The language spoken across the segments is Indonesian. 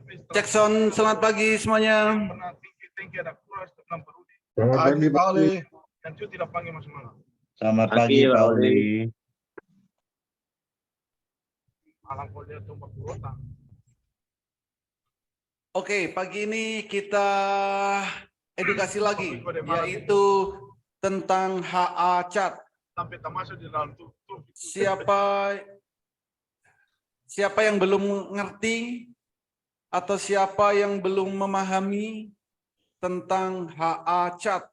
Cek sound, selamat pagi semuanya. Selamat pagi, Pak Oli. Selamat pagi, Pak Oli. Oke, pagi ini kita edukasi lagi, yaitu tentang HA chart. Siapa yang belum ngerti atau siapa yang belum memahami tentang HA chart?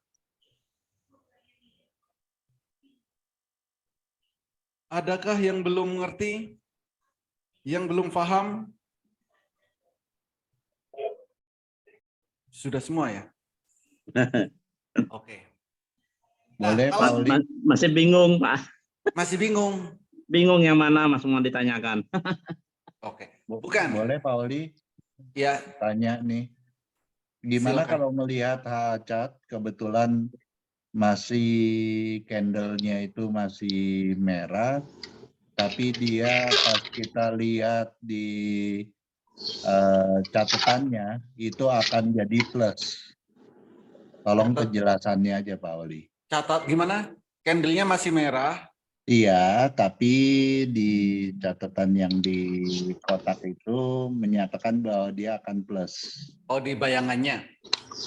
Adakah yang belum mengerti? Yang belum paham? Sudah semua ya? Oke. Nah, Boleh, Pak Oli. Masih bingung, Pak. Masih bingung? Bingung yang mana Mas mau ditanyakan. Oke. Bukan. Boleh, Pak Oli. Ya. Tanya nih. Gimana Silakan. kalau melihat chart kebetulan masih candle-nya itu masih merah, tapi dia pas kita lihat di catatannya itu akan jadi plus. Tolong penjelasannya aja, Pak Oli. Catat gimana? Candle-nya masih merah. Iya, tapi di catatan yang di kotak itu menyatakan bahwa dia akan plus. Oh, di bayangannya.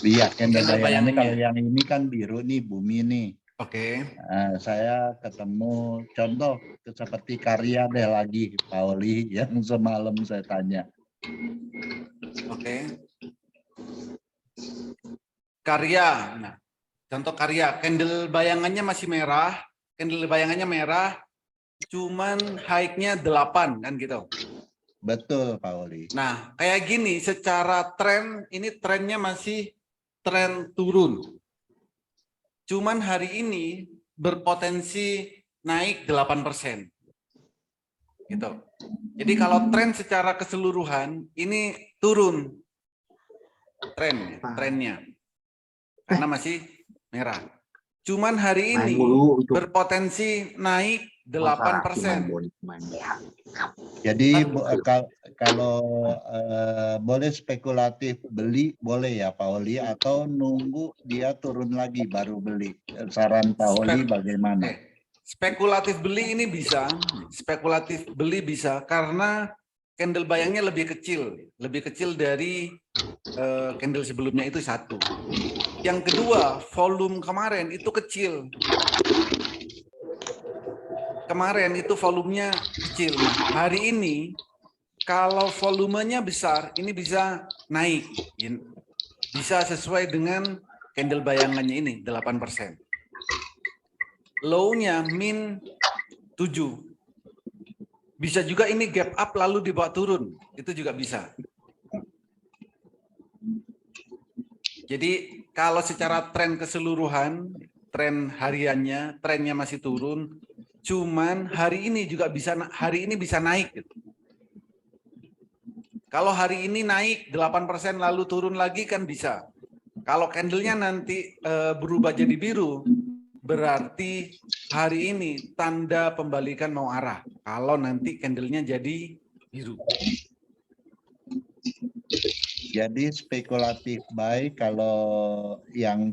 Iya, candle Candle bayangannya. bayangannya. Kalau yang ini kan biru nih, bumi nih. Oke. Nah, saya ketemu contoh seperti karya deh lagi, Pak Oli, yang semalam saya tanya. Oke. Karya. Nah, contoh karya. Candle bayangannya masih merah. Candle bayangannya merah. Cuman high-nya 8 kan gitu. Betul, Pak Oli. Nah, kayak gini secara tren, ini trennya masih tren turun. Cuman hari ini berpotensi naik 8%. Gitu. Jadi kalau tren secara keseluruhan ini turun trennya. Karena masih merah. Cuman hari ini berpotensi naik 8%. Jadi kalau boleh spekulatif beli boleh ya Pak Oli, atau nunggu dia turun lagi baru beli. Saran Pak Oli bagaimana? Spekulatif beli ini bisa, spekulatif beli bisa karena candle bayangnya lebih kecil dari candle sebelumnya itu satu. Yang kedua, volume kemarin itu kecil. Kemarin itu volumenya kecil. Nah, hari ini kalau volumenya besar, ini bisa naik. Bisa sesuai dengan candle bayangannya ini, 8%. Low-nya min 7. Bisa juga ini gap up lalu dibawa turun. Itu juga bisa. Jadi kalau secara tren keseluruhan, tren hariannya, trennya masih turun. Cuman hari ini juga bisa naik. Kalau hari ini naik 8% lalu turun lagi kan bisa. Kalau candlenya nanti berubah jadi biru, berarti hari ini tanda pembalikan mau arah. Kalau nanti candlenya jadi biru. Jadi spekulatif buy kalau yang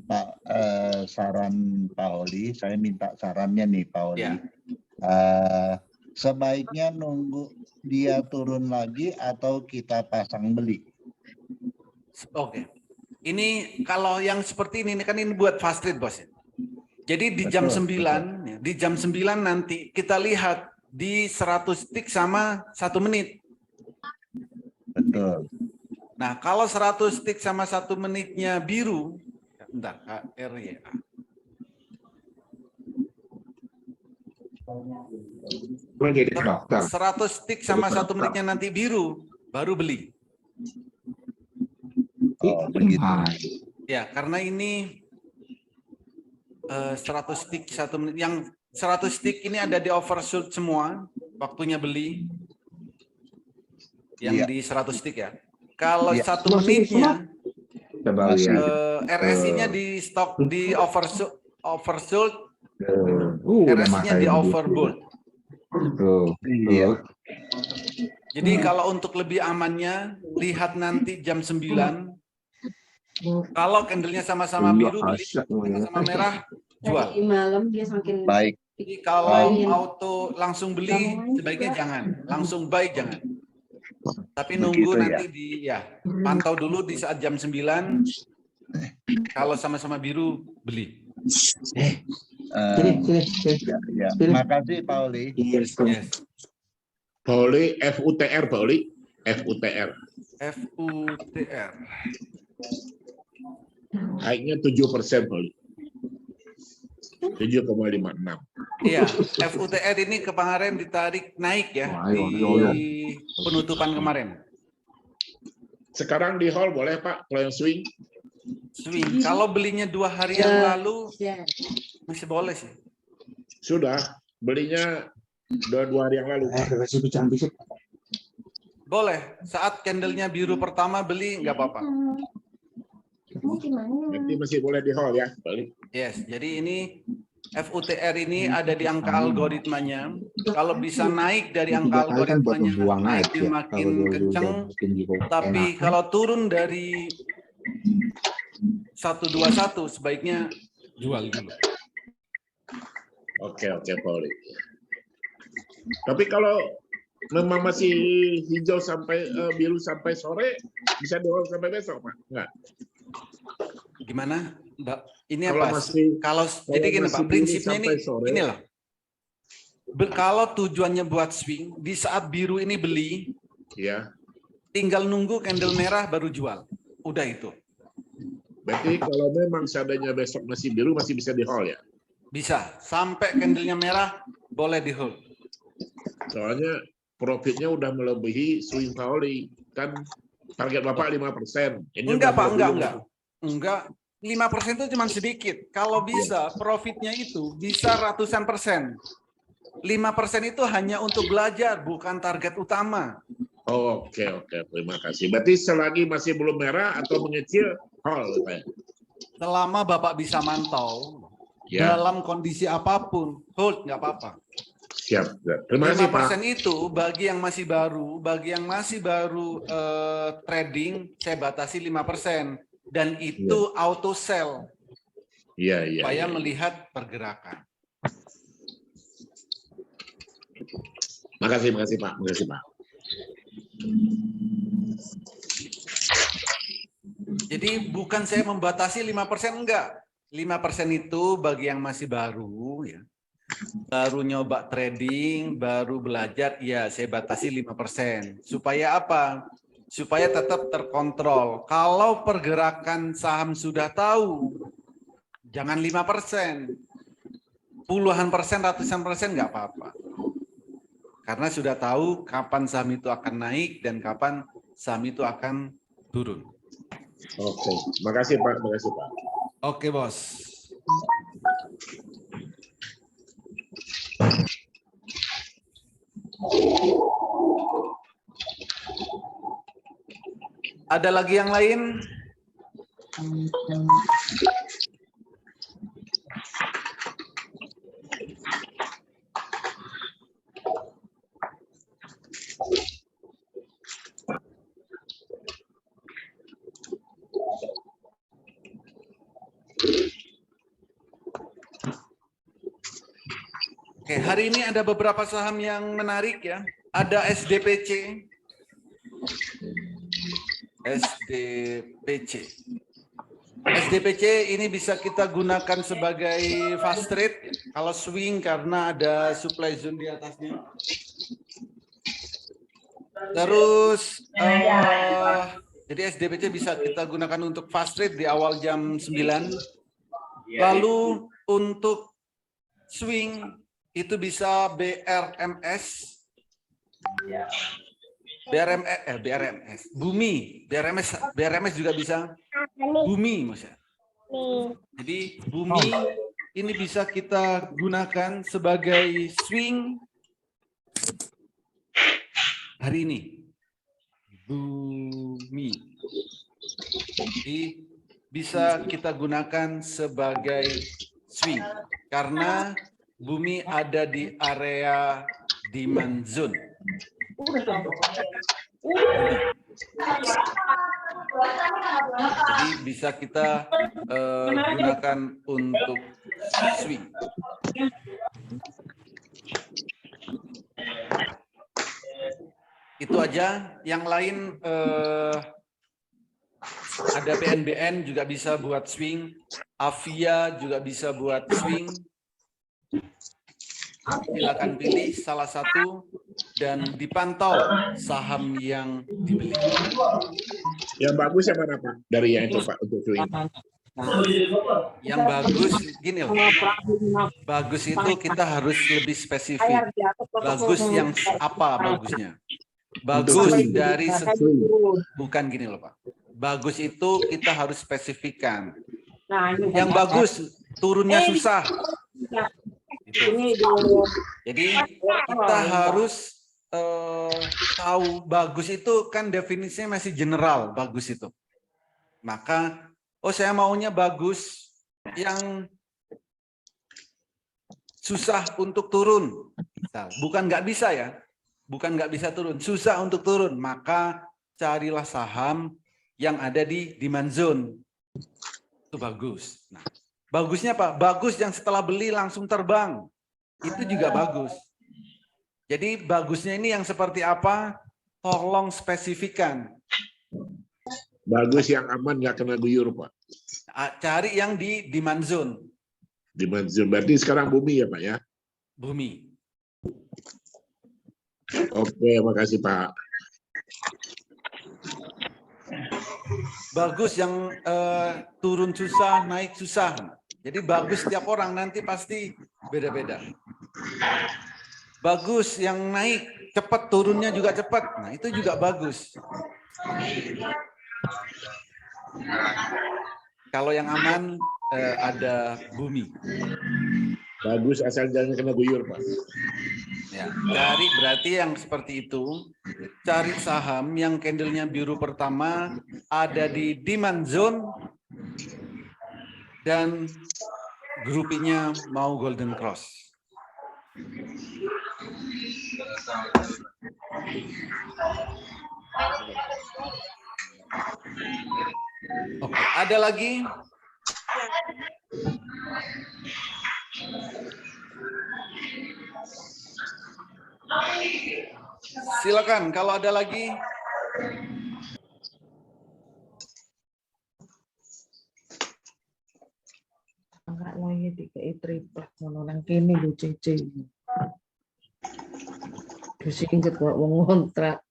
saran Pak Oli, saya minta sarannya nih Pak Oli. Ya. Sebaiknya nunggu dia turun lagi atau kita pasang beli? Oke. Ini kalau yang seperti ini kan ini buat fast trade bos. Jadi di jam 9, di jam 9 nanti kita lihat di 100 tick sama 1 menit. Betul. Nah, kalau 100 tick sama 1 menitnya biru, bentar, KRYA. Jadi dokter. 100 tick sama 1 menitnya nanti biru, baru beli. Oh, begitu. Ya, karena ini 100 tick 1 menit. Yang 100 tick ini ada di oversold semua, waktunya beli. Yang di 100 tick ya. Kalau 1 menitnya, RSI-nya di stok di oversold, RSI-nya di overbought. Jadi kalau untuk lebih amannya, lihat nanti jam 9. Kalau candlenya sama-sama biru, beli, sama-sama merah, jual. Tadi malam dia semakin Baik. Jadi kalau Baik. auto langsung beli, sebaiknya jangan. Langsung buy, jangan. Tapi nunggu Begitu ya. nanti pantau dulu di saat jam 9. Kalau sama-sama biru, beli. Ya. Makasih Pak Oli. Yes. Pak Oli, FUTR, Pak Oli. FUTR. FUTR. Naiknya 7%, Pak Oli. 7,56. Iya, FUTR ini kemarin ditarik naik ya di penutupan kemarin. Sekarang di hold boleh Pak, kalau yang swing? Swing. Kalau belinya 2 hari yang lalu ya. masih boleh sih. Sudah, belinya 2 hari yang lalu. Boleh. Saat candlenya biru pertama beli nggak apa-apa. Nanti masih boleh di hold ya, Pak Oli. Yes. Jadi ini FUTR ini ada di angka algoritmanya. Kalau bisa naik dari angka algoritmanya, naiknya makin kencang. Tapi kalau turun dari 121 sebaiknya jual dulu. Oke, Pak Oli. Tapi kalau memang masih hijau sampai biru sampai sore, bisa di hold sampai besok, Pak? Enggak. Gimana, Mbak? Ini Kalau apa? masih- Kalau jadi gini, masih Pak, prinsipnya sampai ini sore. inilah. Kalau tujuannya buat swing, di saat biru ini beli, Ya, tinggal nunggu candle merah baru jual. Udah itu. berarti kalau memang seandainya besok masih biru, masih bisa di hold ya? Bisa. Sampai candlenya merah, boleh di hold. Soalnya profitnya udah melebihi swing Pak Oli. Kan target Bapak 5%. Ini Enggak, udah Pak, melebihi. enggak. 5% itu cuma sedikit. Kalau bisa, profitnya itu bisa ratusan persen. 5% itu hanya untuk belajar, bukan target utama. Oke, terima kasih. Berarti selagi masih belum merah atau mengecil, hold. Pak. Selama Bapak bisa mantau, Ya, dalam kondisi apapun, hold, nggak apa-apa. siap. Terima kasih, Pak. 5% itu bagi yang masih baru trading, saya batasi 5%. Dan itu auto sell, Iya. supaya melihat pergerakan. Makasih, Pak. Jadi bukan saya membatasi 5%, enggak. 5% itu bagi yang masih baru, ya. Baru nyoba trading, baru belajar, ya saya batasi 5%. Supaya apa? Supaya tetap terkontrol. Kalau pergerakan saham sudah tahu, jangan 5%. Puluhan persen, ratusan persen nggak apa-apa. Karena sudah tahu kapan saham itu akan naik dan kapan saham itu akan turun. Oke, makasih Pak. Oke, Bos. Ada lagi yang lain? Oke, hari ini ada beberapa saham yang menarik ya. Ada SDPC. SDPC ini bisa kita gunakan sebagai fast trade kalau swing karena ada supply zone di atasnya. Terus jadi SDPC bisa kita gunakan untuk fast trade di awal jam 9. Lalu untuk swing itu bisa BRMS. BRMS, Bumi, BRMS juga bisa, Bumi maksudnya. Jadi Bumi ini bisa kita gunakan sebagai swing hari ini. Bumi, jadi bisa kita gunakan sebagai swing karena Bumi ada di area demand zone. Jadi bisa kita gunakan untuk swing. Itu aja. Yang lain ada PNBN juga bisa buat swing, Avia juga bisa buat swing. Silakan pilih salah satu dan dipantau saham yang dibeli. Yang bagus yang mana Pak? Dari yang itu Pak untuk swing. Yang bagus gini loh. Bagus itu kita harus lebih spesifik. Bagus yang apa bagusnya? Bagus dari bukan gini loh Pak. Bagus itu kita harus spesifikkan. Yang bagus turunnya susah. Gitu. Jadi kita harus tahu bagus itu kan definisinya masih general bagus itu. Maka saya maunya bagus yang susah untuk turun. Bukan nggak bisa ya. Bukan nggak bisa turun, susah untuk turun. Maka carilah saham yang ada di demand zone. Itu bagus. Nah, bagusnya Pak, bagus yang setelah beli langsung terbang. Itu juga bagus. Jadi bagusnya ini yang seperti apa? Tolong spesifikan. Bagus yang aman, nggak kena guyur Pak. Cari yang di demand zone. Demand zone. Berarti sekarang bumi ya Pak ya? Bumi. Oke, makasih Pak. Bagus yang turun susah, naik susah. Jadi bagus setiap orang nanti pasti beda-beda. Bagus yang naik cepat, turunnya juga cepat. Nah, itu juga bagus. Kalau yang aman ada bumi. Bagus asal jangan kena guyur Pak. Ya, cari berarti yang seperti itu. Cari saham yang candlenya biru pertama ada di demand zone dan groupingnya mau golden cross. Oke, ada lagi? Silakan kalau ada lagi. Enggak lagi dikai triplek ngono nang kene lho Cece. Disingket kok wong kontrak.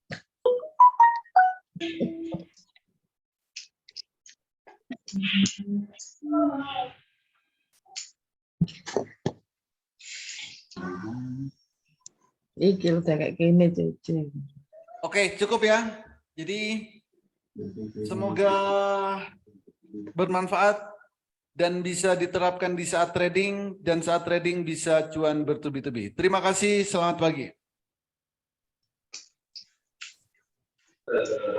Iki lho kayak kene Cece. Oke, cukup ya. Jadi semoga bermanfaat dan bisa diterapkan di saat trading, dan saat trading bisa cuan bertubi-tubi. Terima kasih, selamat pagi.